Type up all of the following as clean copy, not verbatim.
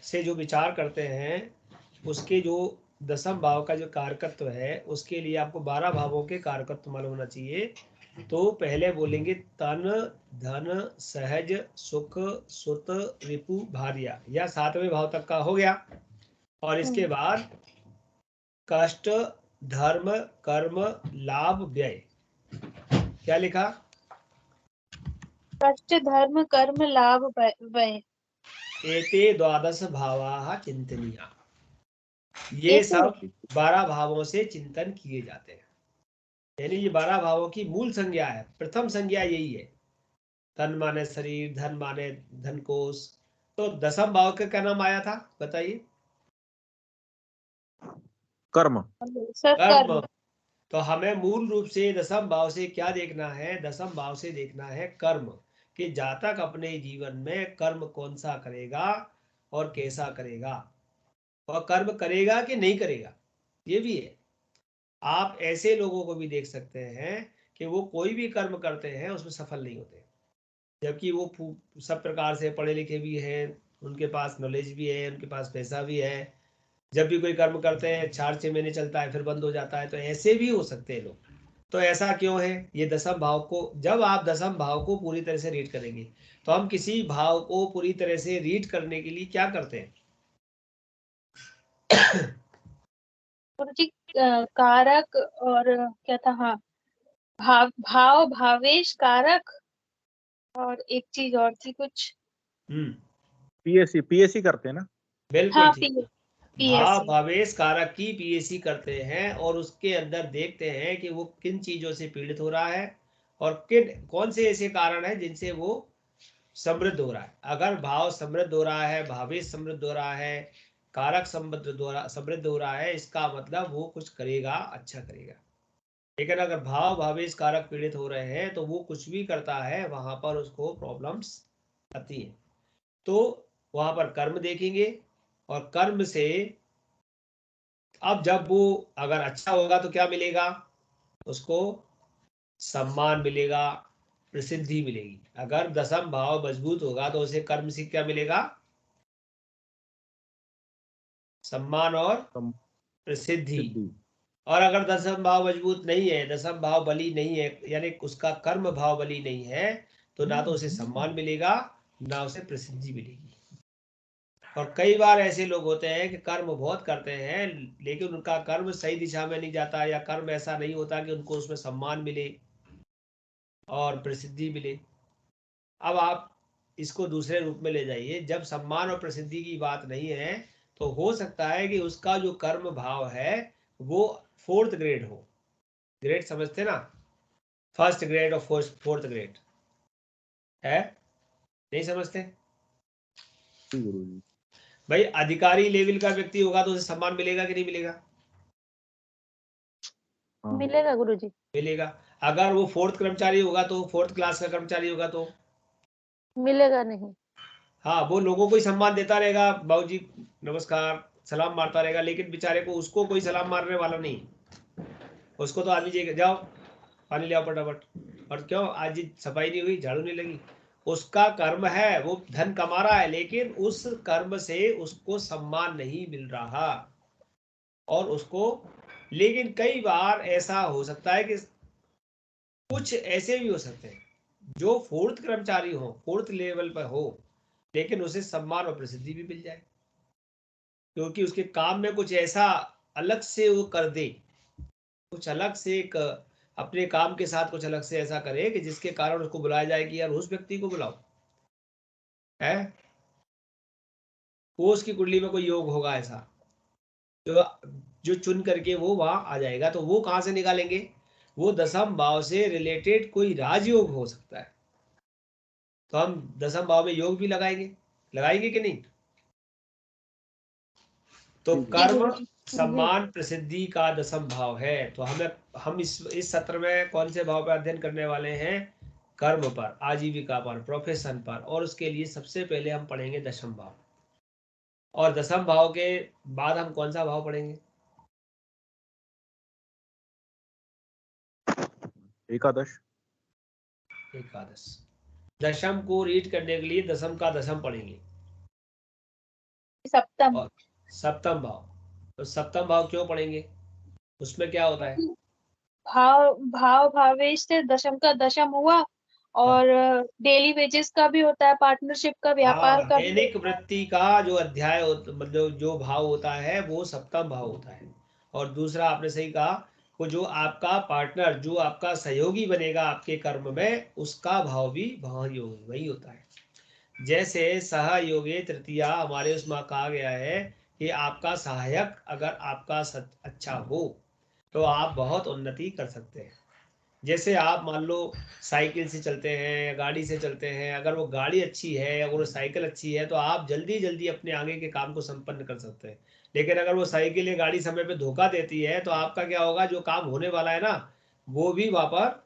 से जो विचार करते हैं उसके जो दसम भाव का जो कारकत्व है उसके लिए आपको 12 भावों के कारकत्व मालूम होना चाहिए। तो पहले बोलेंगे तन, धन, सहज, सुख, सुत, रिपु, भार्या, या 7वें भाव तक का हो गया। और इसके बाद कष्ट, धर्म, कर्म, लाभ, व्यय। क्या लिखा? कष्ट, धर्म, कर्म, लाभ, व्यय। एते द्वादश भावाः चिंतनीया। ये सब 12 भावों से चिंतन किए जाते हैं। यानी ये 12 भावों की मूल संज्ञा है। प्रथम संज्ञा यही है। तन माने शरीर, धन माने धन कोश। तो दसम भाव का क्या नाम आया था बताइए? कर्म। सर कर्म। तो हमें मूल रूप से दसम भाव से क्या देखना है? दसम भाव से देखना है कर्म, कि जातक अपने जीवन में कर्म कौन सा करेगा और कैसा करेगा, और कर्म करेगा कि नहीं करेगा, ये भी है। आप ऐसे लोगों को भी देख सकते हैं कि वो कोई भी कर्म करते हैं उसमें सफल नहीं होते, जबकि वो सब प्रकार से पढ़े लिखे भी हैं, उनके पास नॉलेज भी है, उनके पास पैसा भी है। जब भी कोई कर्म करते हैं 4-6 महीने चलता है, फिर बंद हो जाता है। तो ऐसे भी हो सकते हैं लोग। तो ऐसा क्यों है? ये दसम भाव को, जब आप दसम भाव को पूरी तरह से रीड करेंगे, तो हम किसी भाव को पूरी तरह से रीड करने के लिए क्या करते हैं? गुरुजी, कारक और क्या था? हाँ, भाव, भावेश, कारक, और एक चीज और थी कुछ। पीएससी करते हैं ना? बिल्कुल हाँ, ठीक है। भाव पीएससी। भावेश कारक की पीएससी करते हैं, और उसके अंदर देखते हैं कि वो किन चीजों से पीड़ित हो रहा है और कौन से ऐसे कारण है जिनसे वो समृद्ध हो रहा है। अगर भाव समृद्ध हो रहा है, भावेश समृद्ध हो रहा है, कारक समृद्ध हो रहा है, इसका मतलब वो कुछ करेगा, अच्छा करेगा। लेकिन अगर भाव भावेश कारक पीड़ित हो रहे हैं तो वो कुछ भी करता है वहां पर उसको प्रॉब्लम्स आती है। तो वहां पर कर्म देखेंगे, और कर्म से अब जब वो अगर अच्छा होगा तो क्या मिलेगा? उसको सम्मान मिलेगा, प्रसिद्धि मिलेगी। अगर दसम भाव मजबूत होगा तो उसे कर्म से क्या मिलेगा? सम्मान और प्रसिद्धि। और अगर दसम भाव मजबूत नहीं है, दसम भाव बली नहीं है, यानी उसका कर्म भाव बली नहीं है, तो ना तो उसे सम्मान मिलेगा, ना उसे प्रसिद्धि मिलेगी। और कई बार ऐसे लोग होते हैं कि कर्म बहुत करते हैं, लेकिन उनका कर्म सही दिशा में नहीं जाता, या कर्म ऐसा नहीं होता कि उनको उसमें सम्मान मिले और प्रसिद्धि मिले। अब आप इसको दूसरे रूप में ले जाइए। जब सम्मान और प्रसिद्धि की बात नहीं है, तो हो सकता है कि उसका जो कर्म भाव है वो 4th ग्रेड हो। ग्रेड समझते ना? 1st ग्रेड और 4th ग्रेड है, नहीं समझते? भाई अधिकारी लेवल का व्यक्ति होगा तो उसे सम्मान मिलेगा कि नहीं मिलेगा? मिलेगा गुरुजी। मिलेगा। अगर वो 4th कर्मचारी होगा तो 4th क्लास का कर्मचारी होगा तो मिलेगा नहीं। हाँ, वो लोगों को ही सम्मान देता रहेगा, बाबू जी नमस्कार, सलाम मारता रहेगा, लेकिन बेचारे को, उसको कोई सलाम मारने वाला नहीं। उसको तो आदमी जी जाओ पानी ले आओ फटाफट, और क्यों आज जी सफाई नहीं हुई, झाड़ू नहीं लगी। उसका कर्म है, वो धन कमा रहा है, लेकिन उस कर्म से उसको सम्मान नहीं मिल रहा। और उसको, लेकिन कई बार ऐसा हो सकता है कि कुछ ऐसे भी हो सकते हैं जो 4th कर्मचारी हो, 4th लेवल पर हो, लेकिन उसे सम्मान और प्रसिद्धि भी मिल जाए, क्योंकि उसके काम में कुछ ऐसा अलग से वो कर दे, कुछ अलग से एक अपने काम के साथ कुछ अलग से ऐसा करे कि जिसके कारण उसको बुलाया जाए कि यार उस व्यक्ति को बुलाओ है। वो उसकी कुंडली में कोई योग होगा ऐसा जो जो चुन करके वो वहां आ जाएगा। तो वो कहां से निकालेंगे? वो दसम भाव से रिलेटेड कोई राजयोग हो सकता है। तो हम दसम भाव में योग भी लगाएंगे कि नहीं? तो कर्म, सम्मान, प्रसिद्धि का दसम भाव है। तो हम इस सत्र में कौन से भाव पर अध्ययन करने वाले हैं? कर्म पर, आजीविका पर, प्रोफेशन पर। और उसके लिए सबसे पहले हम पढ़ेंगे दशम भाव, और दसम भाव के बाद हम कौन सा भाव पढ़ेंगे? एकादश। एकादश। दशम को रीड करने के लिए दसम का दसम पढ़ेंगे। सप्तम। और सप्तम भाव, तो सप्तम भाव क्यों पढ़ेंगे, उसमें क्या होता है? भाव भाव भावेश से दशम का दशम हुआ, हाँ और डेली वेजेस का भी होता है, पार्टनरशिप का, व्यापार हाँ, का भी दैनिक होता है। वृत्ति का जो अध्याय मतलब जो भाव होता है वो सप्तम भाव होता है। और दूसरा आपने सही कहा, वो जो आपका पार्टनर, जो आपका सहयोगी बनेगा आपके कर्म में, उसका भाव भी भावयोग वही होता है। जैसे सहयोगे तृतीया हमारे उसमें कहा गया है कि आपका सहायक अगर आपका अच्छा हो तो आप बहुत उन्नति कर सकते हैं। जैसे आप मान लो साइकिल से चलते हैं या गाड़ी से चलते हैं, अगर वो गाड़ी अच्छी है, अगर वो साइकिल अच्छी है, तो आप जल्दी जल्दी अपने आगे के काम को संपन्न कर सकते हैं। लेकिन अगर वो साइकिल या गाड़ी समय पे धोखा देती है तो आपका क्या होगा, जो काम होने वाला है ना, वो भी वहां पर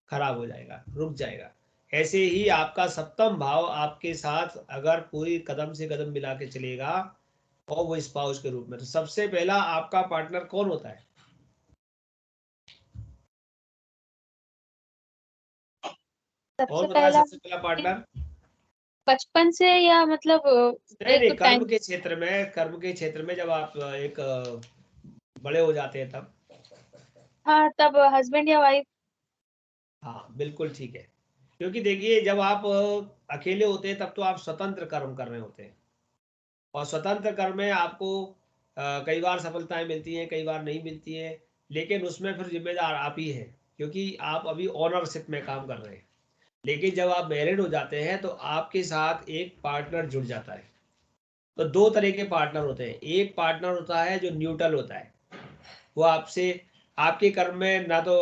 खराब हो जाएगा, रुक जाएगा। ऐसे ही आपका सप्तम भाव आपके साथ अगर पूरी कदम से कदम मिला के चलेगा, और वो स्पाउस के रूप में, तो सबसे पहला आपका पार्टनर कौन होता है? सबसे कौन होता है पहला सबसे पहला पार्टनर? बचपन से, या मतलब नहीं एक नहीं, कर्म टाइम। के क्षेत्र में, कर्म के क्षेत्र में जब आप एक बड़े हो जाते हैं तब। हाँ, तब हस्बैंड या वाइफ। हाँ बिल्कुल ठीक है। क्योंकि देखिए जब आप अकेले होते हैं तब तो आप स्वतंत्र कर्म कर रहे होते हैं, और स्वतंत्र कर्म में आपको कई बार सफलताएं मिलती हैं, कई बार नहीं मिलती हैं, लेकिन उसमें फिर जिम्मेदार आप ही हैं, क्योंकि आप अभी ओनरशिप में काम कर रहे हैं। लेकिन जब आप मैरिड हो जाते हैं तो आपके साथ एक पार्टनर जुड़ जाता है। तो दो तरह के पार्टनर होते हैं, एक पार्टनर होता है जो न्यूट्रल होता है, वो आपसे आपके कर्म में ना तो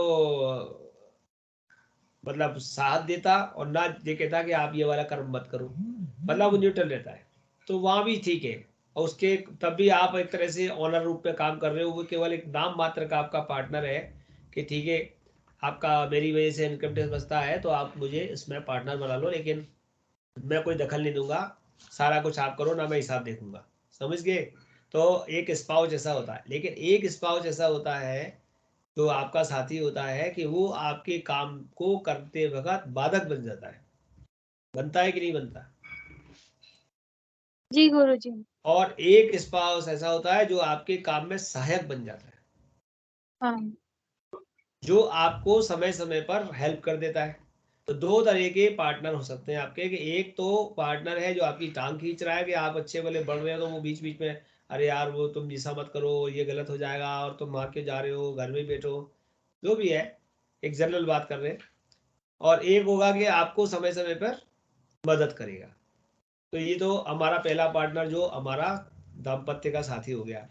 मतलब साथ देता और ना ये कहता कि आप ये वाला कर्म मत करो, मतलब वो न्यूट्रल रहता है। तो वहां भी ठीक है, और उसके तब भी आप एक तरह से ऑनर रूप में काम कर रहे हो, वो केवल एक नाम मात्र का आपका पार्टनर है कि ठीक है आपका मेरी वजह से इनकम टैक्स बचता है तो आप मुझे इसमें पार्टनर बना लो, लेकिन मैं कोई दखल नहीं दूंगा, सारा कुछ आप करो ना, मैं हिसाब देखूंगा। समझ गए? तो एक स्पाउस ऐसा होता है, लेकिन एक स्पाउस ऐसा होता है जो आपका साथी होता है कि वो आपके काम को करते वक्त बाधक बन जाता है। बनता है कि नहीं बनता? जी गुरु जी। और एक स्पाउस ऐसा होता है जो आपके काम में सहायक बन जाता है, हाँ जो आपको समय समय पर हेल्प कर देता है। तो दो तरह के पार्टनर हो सकते हैं आपके, कि एक तो पार्टनर है जो आपकी टांग खींच रहा है कि आप अच्छे वाले बढ़ रहे हो, तो वो बीच बीच में अरे यार वो तुम ऐसा मत करो, ये गलत हो जाएगा, और तुम वहां क्यों जा रहे हो, घर में बैठो, जो भी है, एक जनरल बात कर रहे हैं। और एक होगा कि आपको समय समय पर मदद करेगा। तो ये तो हमारा पहला पार्टनर जो हमारा दाम्पत्य का साथी हो गया।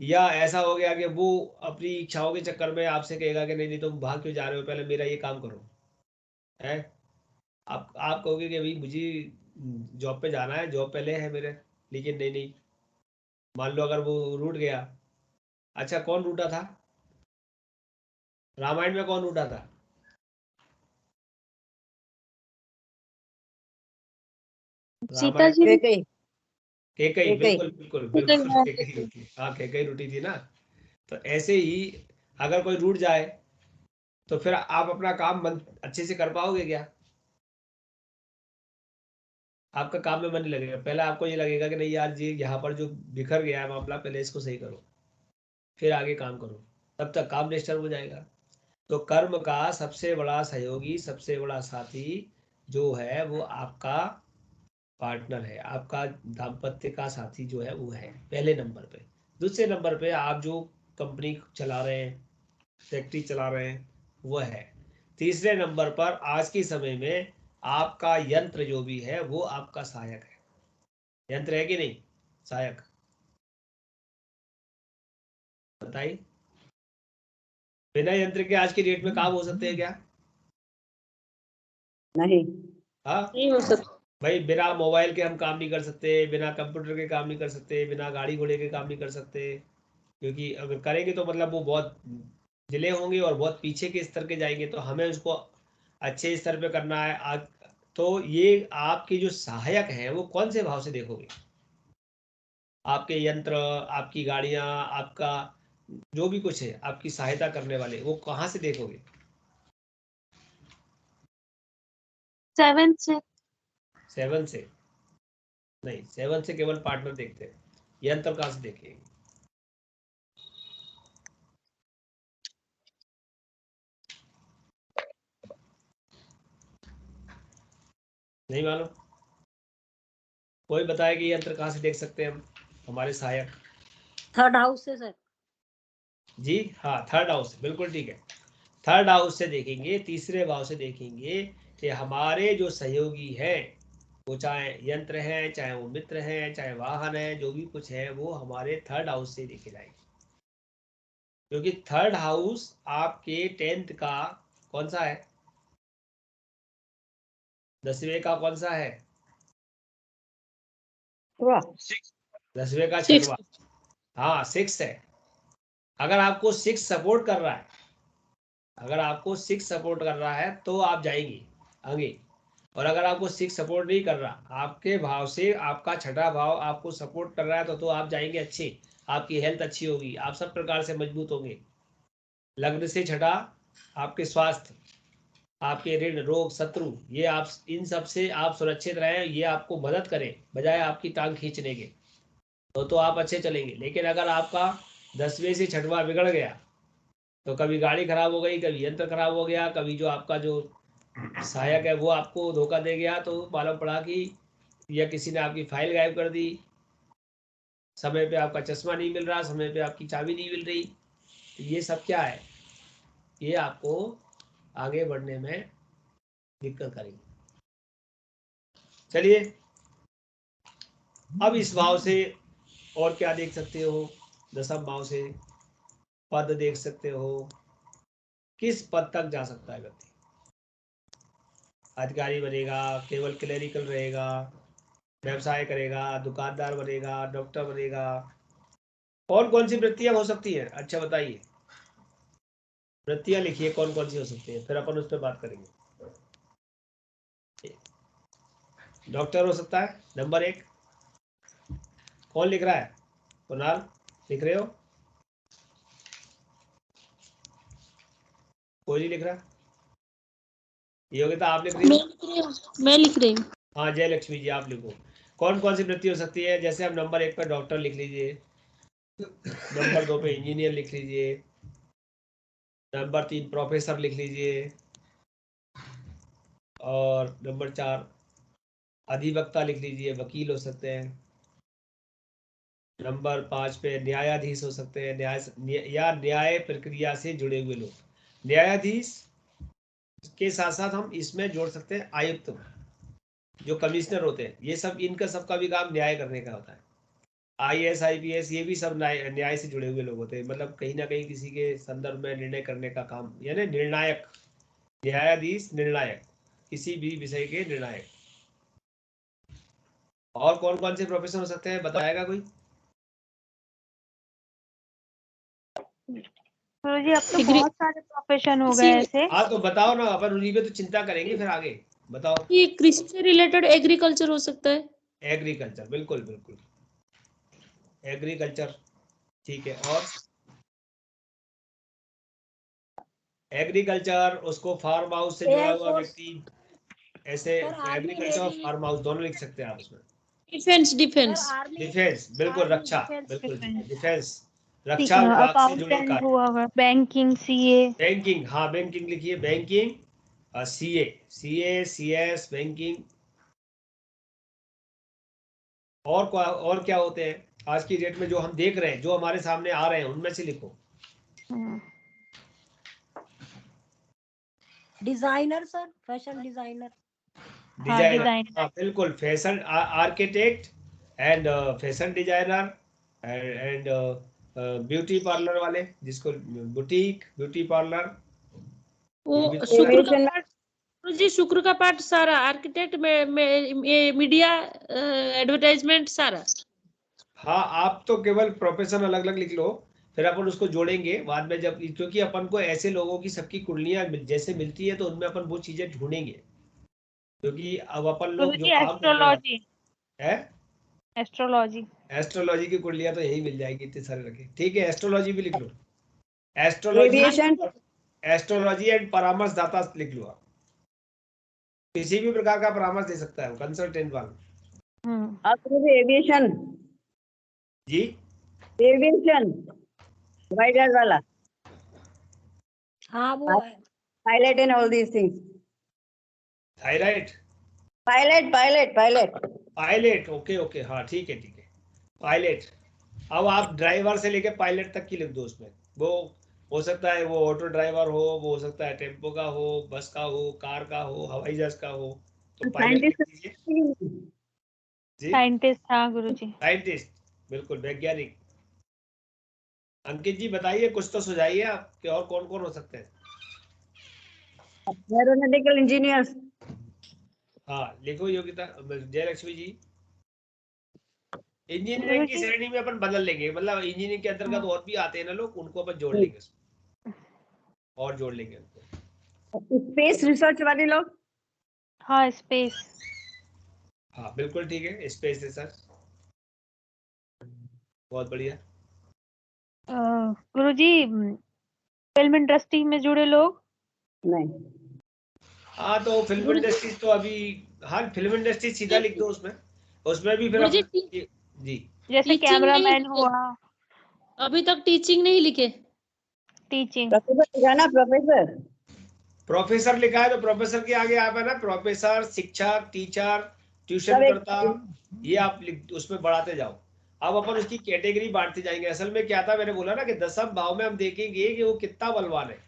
या ऐसा हो गया कि वो अपनी इच्छाओं के चक्कर में आपसे कहेगा कि नहीं नहीं तुम भाग क्यों जा रहे हो, पहले मेरा ये काम करो, है। आप कहोगे कि भाई मुझे जॉब पे जाना है, जॉब पहले है मेरे, लेकिन नहीं नहीं, मान लो अगर वो रूठ गया। अच्छा कौन रूठा था? रामायण में कौन रूठा था? सीता रामायण जी भी। कैकई कैकई, कैकई बिल्कुल बिल्कुल ठीक है, बिल्कुल, हाँ, ठीक कैकई है। रूठी, हाँ कैकई रूठी थी ना। तो ऐसे ही अगर कोई रूठ जाए तो फिर आप अपना काम अच्छे से कर पाओगे क्या? आपका काम में मन नहीं लगेगा, पहले आपको ये लगेगा कि नहीं यार जी यहाँ पर जो बिखर गया है मामला, पहले इसको सही करो, फिर आगे काम करो, तब तक काम डिस्टर्ब हो जाएगा। तो कर्म का सबसे बड़ा सहयोगी, सबसे बड़ा साथी जो है वो आपका पार्टनर है, आपका दाम्पत्य का साथी जो है वो है पहले नंबर पे। दूसरे नंबर पे आप जो कंपनी चला रहे हैं, फैक्ट्री चला रहे हैं, वो है। तीसरे नंबर पर आज के समय में आपका यंत्र जो भी है वो आपका सहायक है। यंत्र है कि नहीं सहायक? बताइए, बिना यंत्र के आज की डेट में काम हो सकते हैं क्या? नहीं। हाँ, नहीं हो सकता। भाई बिना मोबाइल के हम काम नहीं कर सकते, बिना कंप्यूटर के काम नहीं कर सकते, बिना गाड़ी घोड़े के काम नहीं कर सकते, क्योंकि अगर करेंगे तो मतलब वो बहुत डिले होंगे और बहुत पीछे के स्तर के जाएंगे, तो हमें उसको अच्छे स्तर पे करना है आज। तो ये आपके जो सहायक हैं वो कौन से भाव से देखोगे? आपके यंत्र, आपकी गाड़ियां, आपका जो भी कुछ है, आपकी सहायता करने वाले, वो कहाँ से देखोगे? 7 से। 7 से। नहीं, 7 से केवल पार्टनर देखते हैं, यंत्र कहाँ से देखेंगे? नहीं मालूम? कोई बताए कि यंत्र कहाँ से देख सकते हैं हम, हमारे सहायक? थर्ड हाउस से सर। जी हाँ, थर्ड हाउस, बिल्कुल ठीक है। थर्ड हाउस से देखेंगे, तीसरे भाव से देखेंगे कि हमारे जो सहयोगी हैं, वो चाहे यंत्र है, चाहे वो मित्र है, चाहे वाहन है, जो भी कुछ है वो हमारे थर्ड हाउस से देखे जाएंगे। क्योंकि थर्ड हाउस आपके 10th का कौन सा है? 10वें का कौन सा है? 10वें का 6वां। हाँ 6 है। अगर आपको 6 सपोर्ट कर रहा है, अगर आपको 6 सपोर्ट कर रहा है तो आप जाएंगे आगे। और अगर आपको 6 सपोर्ट नहीं कर रहा, आपके भाव से आपका 6ठा भाव आपको सपोर्ट कर रहा है तो आप जाएंगे अच्छे, आपकी हेल्थ अच्छी होगी, आप सब प्रकार से मजबूत होंगे। लग्न से 6ठा आपके स्वास्थ्य, आपके ऋण रोग शत्रु, ये आप इन सब से आप सुरक्षित रहें, ये आपको मदद करें बजाय आपकी टांग खींचने के, तो आप अच्छे चलेंगे। लेकिन अगर आपका 10वें से 6वां बिगड़ गया तो कभी गाड़ी खराब हो गई, कभी यंत्र खराब हो गया, कभी जो आपका जो सहायक है वो आपको धोखा दे गया, तो मालूम पड़ा कि या किसी ने आपकी फाइल गायब कर दी, समय पे आपका चश्मा नहीं मिल रहा, समय पे आपकी चाबी नहीं मिल रही, तो ये सब क्या है? ये आपको आगे बढ़ने में दिक्कत करेगी। चलिए, अब इस भाव से और क्या देख सकते हो? 10वें भाव से पद देख सकते हो, किस पद तक जा सकता है व्यक्ति? अधिकारी बनेगा, केवल क्लेरिकल रहेगा, व्यवसाय करेगा, दुकानदार बनेगा, डॉक्टर बनेगा, और कौन सी वृत्तियां हो सकती है? अच्छा बताइए, वृत्तियां लिखिए कौन कौन सी हो सकती है, फिर अपन उस पर बात करेंगे। डॉक्टर हो सकता है नंबर 1। कौन लिख रहा है? कुणाल लिख रहे हो? कोई नहीं लिख रहा? योग्यता आप लिख रही हो? मैं लिख रही हूँ। हाँ जय लक्ष्मी जी, आप लिखो। कौन कौन सी वृत्ति हो सकती है? जैसे आप नंबर 1 पे डॉक्टर लिख लीजिए, नंबर 2 पे इंजीनियर लिख लीजिए, नंबर 3 प्रोफेसर लिख लीजिए, और नंबर 4 अधिवक्ता लिख लीजिए, वकील हो सकते हैं। नंबर 5 पे न्यायाधीश हो सकते हैं, न्याय प्रक्रिया से जुड़े हुए लोग। न्यायाधीश के साथ साथ हम इसमें जोड़ सकते हैं आयुक्त, जो कमिश्नर होते हैं, ये सब इनका सबका भी काम न्याय करने का होता है। IAS IPS ये भी सब न्याय से जुड़े हुए लोग होते हैं, मतलब कहीं ना कहीं किसी के संदर्भ में निर्णय करने का काम, यानी निर्णायक, न्यायाधीश निर्णायक, किसी भी विषय के निर्णायक। और कौन कौन से प्रोफेशन हो सकते हैं, बताएगा कोई? गुरुजी अब तो बहुत सारे प्रोफेशन हो गए ऐसे। हाँ तो बताओ ना, अपन उन्हीं पे तो चिंता करेंगे, फिर आगे बताओ। ये कृषि से रिलेटेड एग्रीकल्चर हो सकता है। एग्रीकल्चर, बिल्कुल बिल्कुल, एग्रीकल्चर ठीक है। और एग्रीकल्चर, उसको फार्म हाउस से जुड़ा हुआ व्यक्ति, ऐसे एग्रीकल्चर और फार्म हाउस दोनों लिख सकते हैं आप उसमें। डिफेंस डिफेंस डिफेंस, बिल्कुल, रक्षा, बिल्कुल डिफेंस, रक्षा विभाग से जुड़े अकाउंटेंट कार्य। हुआ, बैंकिंग, सीए। बैंकिंग, हाँ बैंकिंग लिखिए, बैंकिंग, सीए, CS बैंकिंग। और क्या होते हैं आज की डेट में जो हम देख रहे हैं, जो हमारे सामने आ रहे हैं, उनमें से लिखो। Designer sir, fashion designer. Designer, हाँ बिल्कुल, fashion architect and fashion designer and beauty parlour वाले, जिसको बुटीक, ब्यूटी पार्लर, ये भी वो तो शुक्र का पाठ, जी शुक्र का पाठ सारा, आर्किटेक्ट में मीडिया एडवर्टाइजमेंट सारा। हाँ, आप तो केवल प्रोफेशन अलग अलग लिख लो, फिर अपन उसको जोड़ेंगे बाद में जब, क्योंकि अपन को ऐसे लोगों की सबकी कुंडलियां जैसे मिलती है तो उनमें अपन वो चीजें ढूंढेंगे, क्योंकि अब अपन लोग जो गुरुजी काम कर रहे एस्ट्रोलॉजी, हैं, एस्ट्रोलॉजी, एस्ट्रोलॉजी की कुंडलियां तो यही मिल जाएगी, इतने सारे रखे। ठीक है, एस्ट्रोलॉजी भी लिख लो, एस्ट्रोलॉजी, एस्ट्रोलॉजी एंड परामर्शदाता लिख लो आप, किसी भी प्रकार का परामर्श दे सकता है, कंसल्टेंट वाला। आप एविएशन जी एविएशन वाइडर वाला हाँ वो है। Pilot and all these things thyroid pilot pilot pilot pilot okay okay हाँ ठीक है पायलट। अब आप ड्राइवर से लेके पायलट तक की लिख दो उसमें। वो हो सकता है वो ऑटो ड्राइवर हो, वो हो सकता है टेम्पो का हो, बस का हो, कार का हो, हवाई जहाज का हो, तो पायलट लिख दीजिए जी। साइंटिस्ट, हाँ गुरुजी। साइंटिस्ट बिल्कुल, वैज्ञानिक। अंकित जी बताइए, कुछ तो सुझाइए आप कि और कौन कौन हो सकते हैं। एरोनॉटिकल इंजीनियर्स हाँ लिखो योगिता, जयलक्ष्मी जी। इंजीनियरिंग की गुरुजी श्रेणी में अपन बदल लेंगे, मतलब इंजीनियरिंग के अंतर्गत और भी आते हैं ना लोग, उनको अपन जोड़ लेंगे उसमें, और जोड़ लेंगे उनको। स्पेस रिसर्च वाले लोग हाँ स्पेस। हाँ बिल्कुल ठीक है, स्पेस रिसर्च बहुत बढ़िया। गुरुजी फिल्म इंडस्ट्री में जुड़े लोग। नहीं हाँ तो फिल्म गुरुजी इंडस्ट्री तो अभी, हाँ फिल्म इंडस्ट्री सीधा लिख दो उसमें, उसमें भी फिर गुरुजी अपन जी। जैसे टीचिंग नहीं कैमरामैन लिखे, हुआ। अभी तक टीचिंग नहीं लिखे। टीचिंग। प्रोफेसर जाना प्रोफेसर प्रोफेसर लिखा है तो प्रोफेसर के आगे आप है ना, प्रोफेसर, शिक्षक, टीचर, ट्यूशन सब एक करता, ये आप उसमें बढ़ाते जाओ। अब अपन उसकी कैटेगरी बांटते जाएंगे। असल में क्या था, मैंने बोला ना कि 10वें भाव में हम देखेंगे कि वो कितना बलवान है।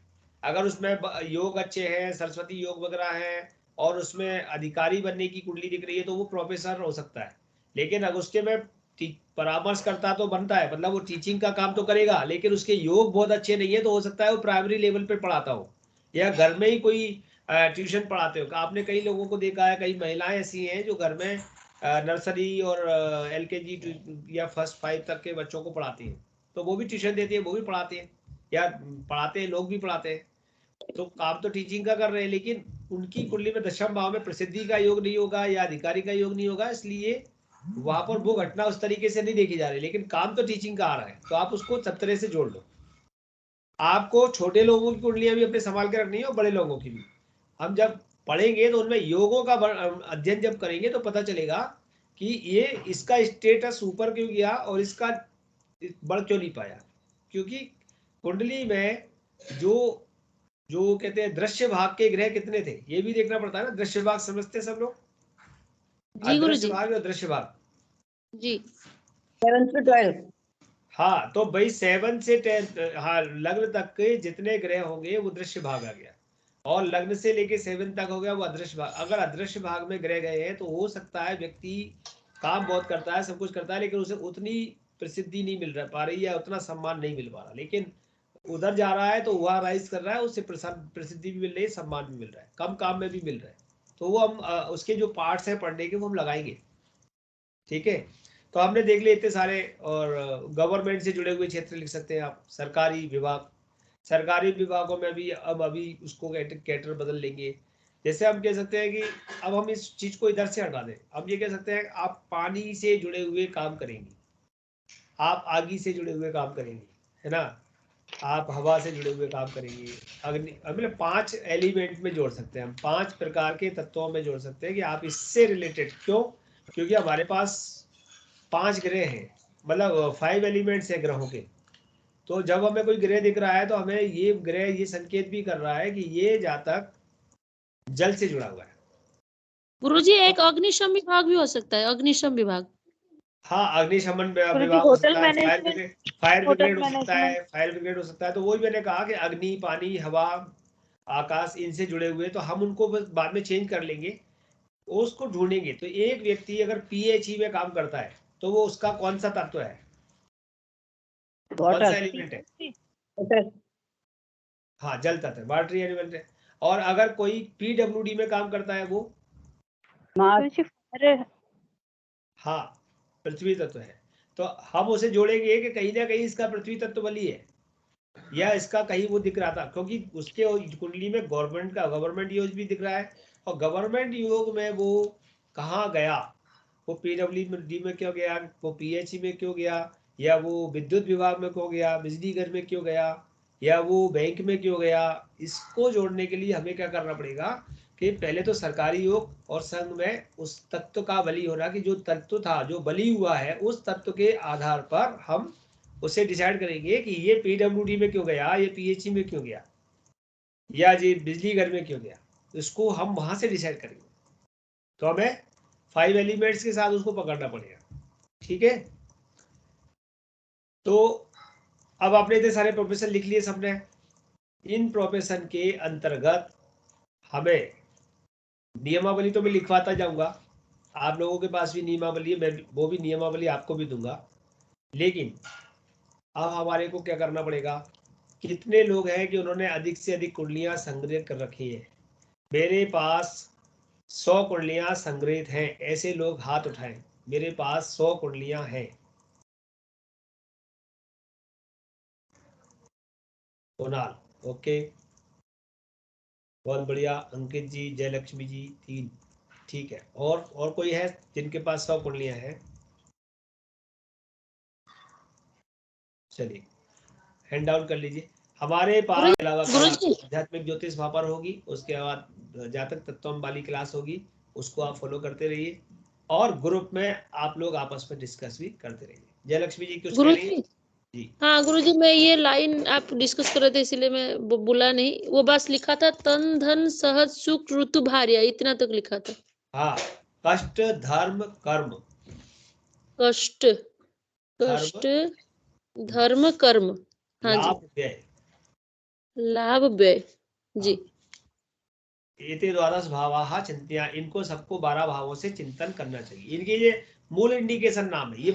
अगर उसमें योग अच्छे हैं, सरस्वती योग वगैरह है, और उसमें अधिकारी बनने की कुंडली दिख रही है, तो वो प्रोफेसर हो सकता है। लेकिन अगर उसके में परामर्श करता तो बनता है, मतलब वो टीचिंग का काम तो करेगा, लेकिन उसके योग बहुत अच्छे नहीं है, तो हो सकता है वो प्राइमरी लेवल पे पढ़ाता हो, या घर में ही कोई ट्यूशन पढ़ाते हो। आपने कई लोगों को देखा है, कई महिलाएं ऐसी हैं जो घर में नर्सरी और LKG या फर्स्ट 5 तक के बच्चों को पढ़ाती हैं, तो वो भी ट्यूशन देती है, वो भी पढ़ाती है, या पढ़ाते हैं, लोग भी पढ़ाते हैं। तो काम तो टीचिंग का कर रहे हैं, लेकिन उनकी कुंडली में 10वें भाव में प्रसिद्धि का योग नहीं होगा या अधिकारी का योग नहीं होगा, इसलिए वहां पर वो घटना उस तरीके से नहीं देखी जा रही, लेकिन काम तो टीचिंग का आ रहा है, तो आप उसको सब तरह से जोड़ लो। आपको छोटे लोगों की कुंडलियां भी अपने संभाल के रखनी है और बड़े लोगों की भी। हम जब पढ़ेंगे तो उनमें योगों का अध्ययन जब करेंगे तो पता चलेगा कि ये इसका स्टेटस ऊपर क्यों गया और इसका बढ़ क्यों नहीं पाया। क्योंकि कुंडली में जो जो कहते हैं दृश्य भाग के ग्रह कितने थे, ये भी देखना पड़ता है ना। दृश्य भाग समझते सब लोग, जी अदृश्य गुरुजी भाग और दृश्य भाग। जी 7 to 12 हाँ तो भाई 7 से 10, हाँ लग्न तक के जितने ग्रह होंगे वो दृश्य भाग आ गया, और लग्न से लेके 7 तक हो गया वो अदृश्य भाग। अगर अदृश्य भाग में ग्रह गए हैं तो हो सकता है व्यक्ति काम बहुत करता है, सब कुछ करता है, लेकिन उसे उतनी प्रसिद्धि नहीं मिल रहा पा रही है, उतना सम्मान नहीं मिल पा रहा। लेकिन उधर जा रहा है तो वह राइज कर रहा है, उससे प्रसिद्धि भी मिल रही है, सम्मान भी मिल रहा है, कम काम में भी मिल रहा है। तो वो हम उसके जो पार्ट्स हैं पढ़ने के वो हम लगाएंगे, ठीक है। तो हमने देख लिए इतने सारे। और गवर्नमेंट से जुड़े हुए क्षेत्र लिख सकते हैं आप, सरकारी विभाग। सरकारी विभागों में भी अब अभी उसको कैटर बदल लेंगे। जैसे हम कह सकते हैं कि अब हम इस चीज को इधर से हटा दें, हम ये कह सकते हैं आप पानी से जुड़े हुए काम करेंगे, आप आगी से जुड़े हुए काम करेंगे, है ना, आप हवा से जुड़े हुए काम करेंगे, अग्नि, मतलब 5 एलिमेंट में जोड़ सकते हैं हम, 5 प्रकार के तत्वों में जोड़ सकते हैं कि आप इससे रिलेटेड। क्यों? क्योंकि हमारे पास 5 ग्रह हैं, मतलब 5 एलिमेंट्स हैं ग्रहों के। तो जब हमें कोई ग्रह दिख रहा है तो हमें ये ग्रह ये संकेत भी कर रहा है कि ये जातक जल से जुड़ा हुआ है। गुरुजी एक अग्निशम विभाग भी हो सकता है, अग्निशम विभाग। हाँ अग्निशमन गुरुजी विभाग हो होटल सकता है, मैनेजमेंट। फायर होटल ब्रिगेड हो सकता मैनेजमेंट। है, फायर ब्रिगेड हो सकता है। तो वही मैंने कहा कि अग्नि, पानी, हवा, आकाश, इनसे जुड़े हुए, तो हम उनको बस बाद में चेंज कर लेंगे, उसको ढूंढेंगे। तो एक व्यक्ति अगर PHE में काम करता है तो वो उसका कौन सा तत्व है, कौन सा वाटर एलिमेंट है? वाटर हाँ जल तत्व है, वाटरी एलिमेंट है। और अगर कोई PWD में काम करता है वो, मार्स गुरुजी फायर। हाँ पृथ्वी तत्व है। तो हम उसे जोड़ेंगे कि कहीं ना कहीं इसका पृथ्वी तत्व बली है, या इसका कहीं वो दिख रहा था, क्योंकि उसके कुंडली में गवर्नमेंट योग भी दिख रहा है। और गवर्नमेंट योग में वो कहाँ गया, वो PWD में क्यों गया, वो PHE में क्यों गया, या वो विद्युत विभाग में क्यों गया, बिजली घर में क्यों गया, या वो बैंक में क्यों गया। इसको जोड़ने के लिए हमें क्या करना पड़ेगा कि पहले तो सरकारी योग और संघ में उस तत्व का बली होना, कि जो तत्व था, जो बली हुआ है, उस तत्व के आधार पर हम उसे डिसाइड करेंगे कि ये पीडब्ल्यूडी में क्यों गया, ये पीएचई में क्यों गया, या ये बिजली घर में क्यों गया, इसको हम वहां से डिसाइड करेंगे। तो हमें 5 एलिमेंट्स के साथ उसको पकड़ना पड़ेगा, ठीक है। तो अब आपने इतने सारे प्रोफेशन लिख लिए सबने। इन प्रोफेशन के अंतर्गत हमें नियमावली तो मैं लिखवाता जाऊंगा, आप लोगों के पास भी नियमावली है, मैं वो भी नियमावली आपको भी दूंगा। लेकिन अब हमारे को क्या करना पड़ेगा, कितने लोग हैं कि उन्होंने अधिक से अधिक कुंडलियां संग्रहित कर रखी है। मेरे पास 100 कुंडलियां संग्रहित हैं, ऐसे लोग हाथ उठाएं। मेरे पास 100 कुंडलियां हैं। कुणाल, ओके, बहुत बढ़िया। अंकित जी, जयलक्ष्मी जी, 3, ठीक है। और कोई है जिनके पास 100 कुंडलियां हैं? चलिए हैंड डाउन कर लीजिए। हमारे पास अलावा आध्यात्मिक ज्योतिष भापर होगी, उसके बाद जातक तत्वम वाली क्लास होगी, उसको आप फॉलो करते रहिए, और ग्रुप में आप लोग आपस में डिस्कस भी करते रहिए। जयलक्ष्मी जी कुछ कह रही है? जी हाँ गुरुजी, मैं ये लाइन आप डिस्कस कर रहे थे इसलिए मैं बोला नहीं, वो बस लिखा था तन धन सहज सुख ऋतु भार्या, इतना तक लिखा था। हाँ, कष्ट धर्म कर्म, कष्ट धर्म कर्म, हाँ जी, लाभ व्यय, लाभ व्यय जी। एते द्वादश भावाः चिंत्या, इनको सबको 12 भावों से चिंतन करना चाहिए। इनके ये मूल इंडिकेशन नाम है, ये